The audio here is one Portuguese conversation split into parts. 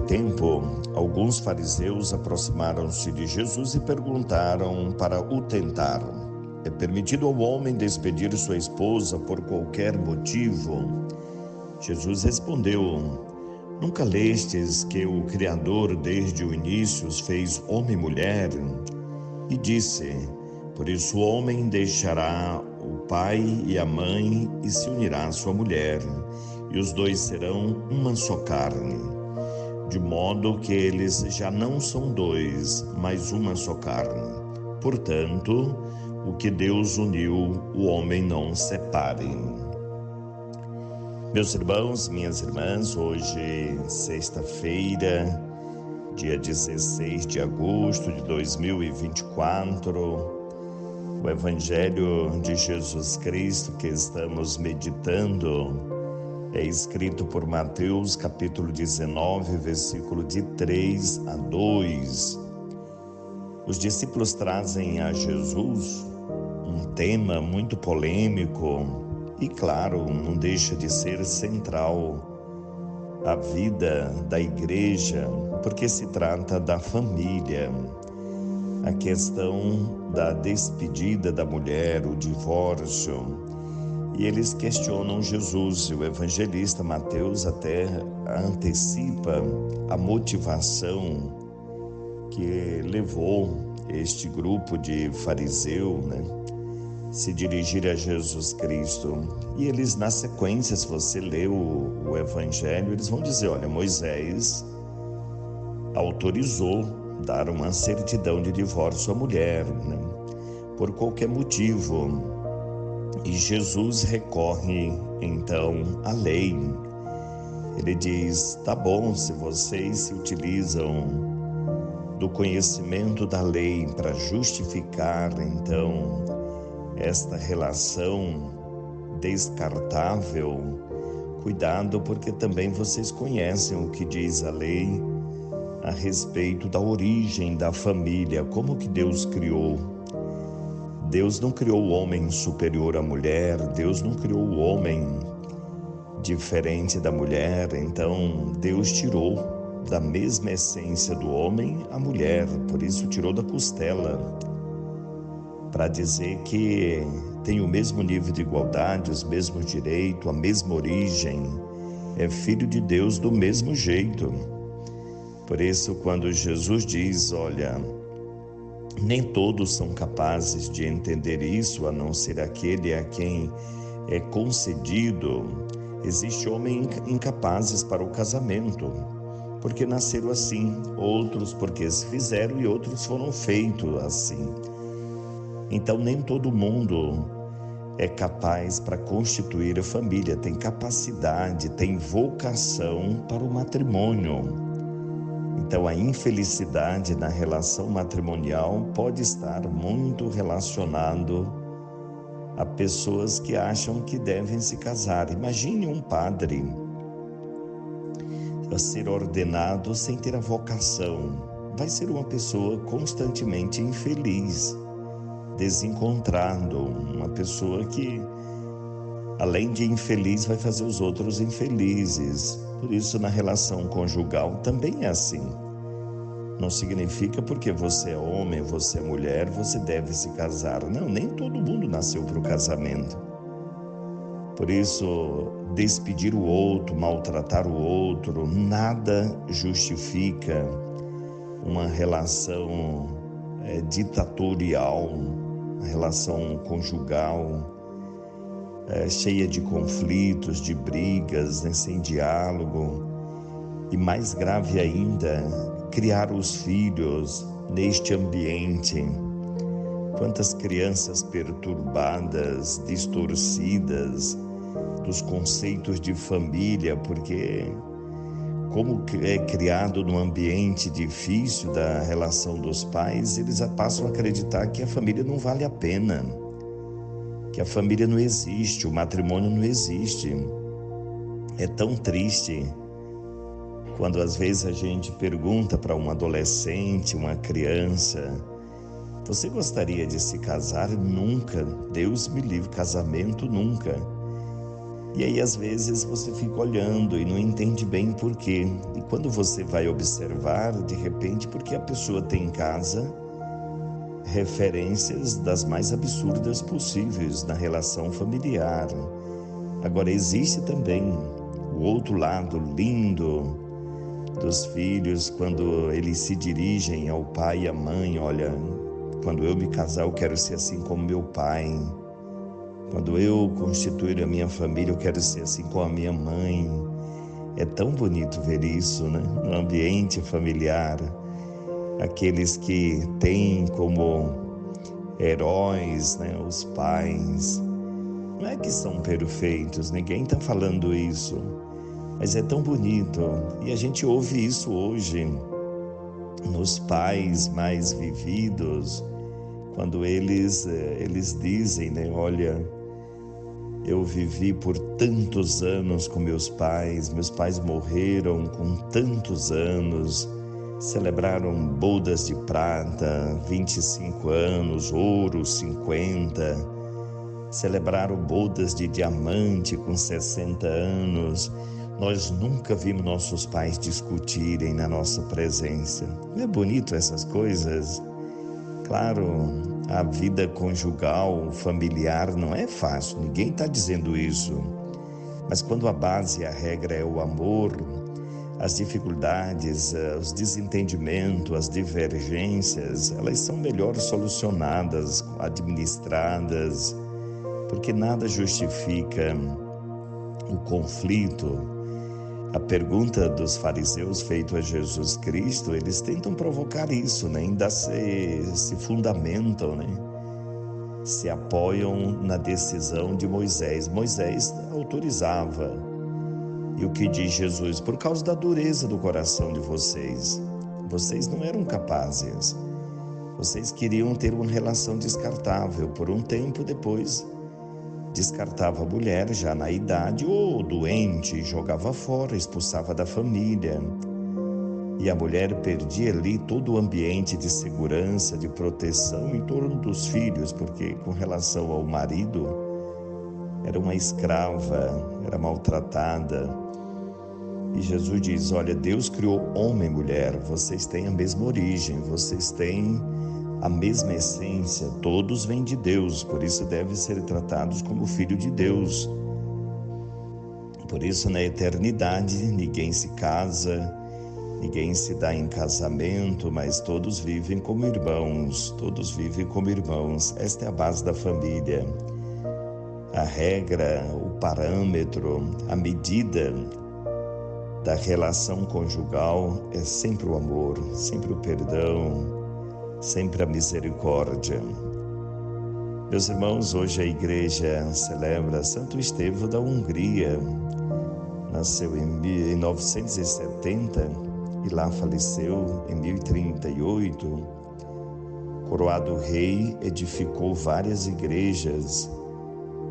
tempo, alguns fariseus aproximaram-se de Jesus e perguntaram para o tentar: é permitido ao homem despedir sua esposa por qualquer motivo? Jesus respondeu: nunca lestes que o Criador desde o início os fez homem e mulher? E disse: por isso o homem deixará o pai e a mãe e se unirá à sua mulher, e os dois serão uma só carne. De modo que eles já não são dois, mas uma só carne. Portanto, o que Deus uniu, o homem não separe. Meus irmãos, minhas irmãs, hoje, sexta-feira, dia 16 de agosto de 2024, o Evangelho de Jesus Cristo que estamos meditando é escrito por Mateus, capítulo 19, versículo de 3 a 2. Os discípulos trazem a Jesus um tema muito polêmico e, claro, não deixa de ser central à vida da igreja, porque se trata da família. A questão da despedida da mulher, o divórcio, e eles questionam Jesus, e o evangelista Mateus até antecipa a motivação que levou este grupo de fariseu, se dirigir a Jesus Cristo. E eles, na sequência, se você lê o evangelho, eles vão dizer: olha, Moisés autorizou dar uma certidão de divórcio à mulher, por qualquer motivo. E Jesus recorre então à lei. Ele diz: tá bom, se vocês se utilizam do conhecimento da lei para justificar então esta relação descartável, cuidado, porque também vocês conhecem o que diz a lei a respeito da origem da família, como que Deus criou. Deus não criou o homem superior à mulher, Deus não criou o homem diferente da mulher, então Deus tirou da mesma essência do homem a mulher, por isso tirou da costela, para dizer que tem o mesmo nível de igualdade, os mesmos direitos, a mesma origem, é filho de Deus do mesmo jeito. Por isso, quando Jesus diz: olha, nem todos são capazes de entender isso, a não ser aquele a quem é concedido. Existe homens incapazes para o casamento, porque nasceram assim, outros porque se fizeram e outros foram feitos assim. Então nem todo mundo é capaz para constituir a família, tem capacidade, tem vocação para o matrimônio. Então a infelicidade na relação matrimonial pode estar muito relacionado a pessoas que acham que devem se casar. Imagine um padre a ser ordenado sem ter a vocação. Vai ser uma pessoa constantemente infeliz, desencontrado, uma pessoa que, além de infeliz, vai fazer os outros infelizes. Por isso, na relação conjugal também é assim. Não significa porque você é homem, você é mulher, você deve se casar. Não, nem todo mundo nasceu para o casamento. Por isso, despedir o outro, maltratar o outro, nada justifica uma relação ditatorial, uma relação conjugal, cheia de conflitos, de brigas, sem diálogo. E mais grave ainda, criar os filhos neste ambiente. Quantas crianças perturbadas, distorcidas dos conceitos de família, porque como é criado num ambiente difícil da relação dos pais, eles passam a acreditar que a família não vale a pena, que a família não existe, o matrimônio não existe. É tão triste quando às vezes a gente pergunta para um adolescente, uma criança: você gostaria de se casar? Nunca, Deus me livre, casamento nunca. E aí às vezes você fica olhando e não entende bem por quê. E quando você vai observar, de repente, porque a pessoa tem em casa referências das mais absurdas possíveis na relação familiar. Agora existe também o outro lado lindo dos filhos, quando eles se dirigem ao pai e à mãe: olha, quando eu me casar eu quero ser assim como meu pai. Quando eu constituir a minha família, eu quero ser assim com a minha mãe. É tão bonito ver isso, né? No ambiente familiar, aqueles que têm como heróis, né, os pais. Não é que são perfeitos, ninguém está falando isso, mas é tão bonito. E a gente ouve isso hoje nos pais mais vividos, quando eles dizem, né, olha, eu vivi por tantos anos com meus pais morreram com tantos anos, celebraram bodas de prata, 25 anos, ouro, 50, celebraram bodas de diamante com 60 anos. Nós nunca vimos nossos pais discutirem na nossa presença. Não é bonito essas coisas? Claro, a vida conjugal, familiar não é fácil, ninguém está dizendo isso. Mas quando a base e a regra é o amor, as dificuldades, os desentendimentos, as divergências, elas são melhor solucionadas, administradas, porque nada justifica o conflito. A pergunta dos fariseus feita a Jesus Cristo, eles tentam provocar isso, né? Ainda se fundamentam, né? Se apoiam na decisão de Moisés. Moisés autorizava. E o que diz Jesus? Por causa da dureza do coração de vocês. Vocês não eram capazes. Vocês queriam ter uma relação descartável. Por um tempo depois, descartava a mulher já na idade ou doente, jogava fora, expulsava da família. E a mulher perdia ali todo o ambiente de segurança, de proteção em torno dos filhos, porque com relação ao marido, era uma escrava, era maltratada. E Jesus diz, olha, Deus criou homem e mulher, vocês têm a mesma origem, vocês têm a mesma essência, todos vêm de Deus, por isso devem ser tratados como filho de Deus. Por isso, na eternidade, ninguém se casa, ninguém se dá em casamento, mas todos vivem como irmãos, todos vivem como irmãos. Esta é a base da família. A regra, o parâmetro, a medida da relação conjugal é sempre o amor, sempre o perdão, sempre a misericórdia. Meus irmãos, hoje a igreja celebra Santo Estevão da Hungria. Nasceu em 970 e lá faleceu em 1038. Coroado rei, edificou várias igrejas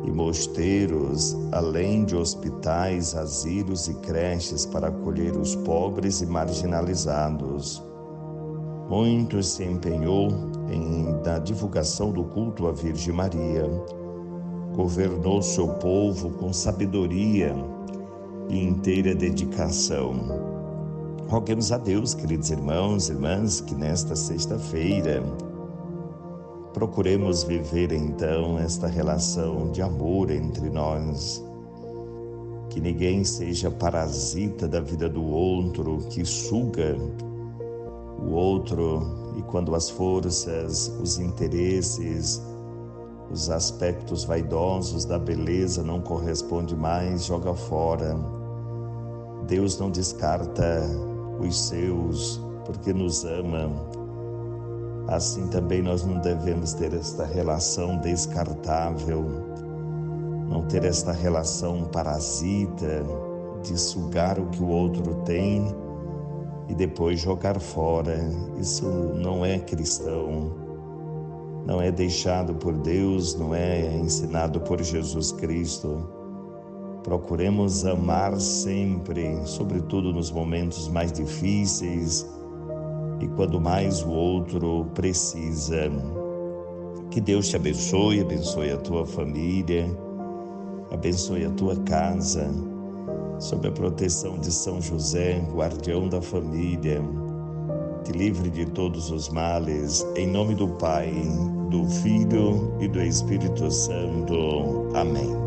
e mosteiros, além de hospitais, asilos e creches para acolher os pobres e marginalizados. Muito se empenhou na divulgação do culto à Virgem Maria. Governou seu povo com sabedoria e inteira dedicação. Roguemos a Deus, queridos irmãos e irmãs, que nesta sexta-feira procuremos viver então esta relação de amor entre nós. Que ninguém seja parasita da vida do outro, que suga o outro, e quando as forças, os interesses, os aspectos vaidosos da beleza não correspondem mais, joga fora. Deus não descarta os seus, porque nos ama. Assim também nós não devemos ter esta relação descartável, não ter esta relação parasita de sugar o que o outro tem e depois jogar fora. Isso não é cristão, não é deixado por Deus, não é ensinado por Jesus Cristo. Procuremos amar sempre, sobretudo nos momentos mais difíceis e quando mais o outro precisa. Que Deus te abençoe, abençoe a tua família, abençoe a tua casa, sob a proteção de São José, guardião da família, te livre de todos os males, em nome do Pai, do Filho e do Espírito Santo. Amém.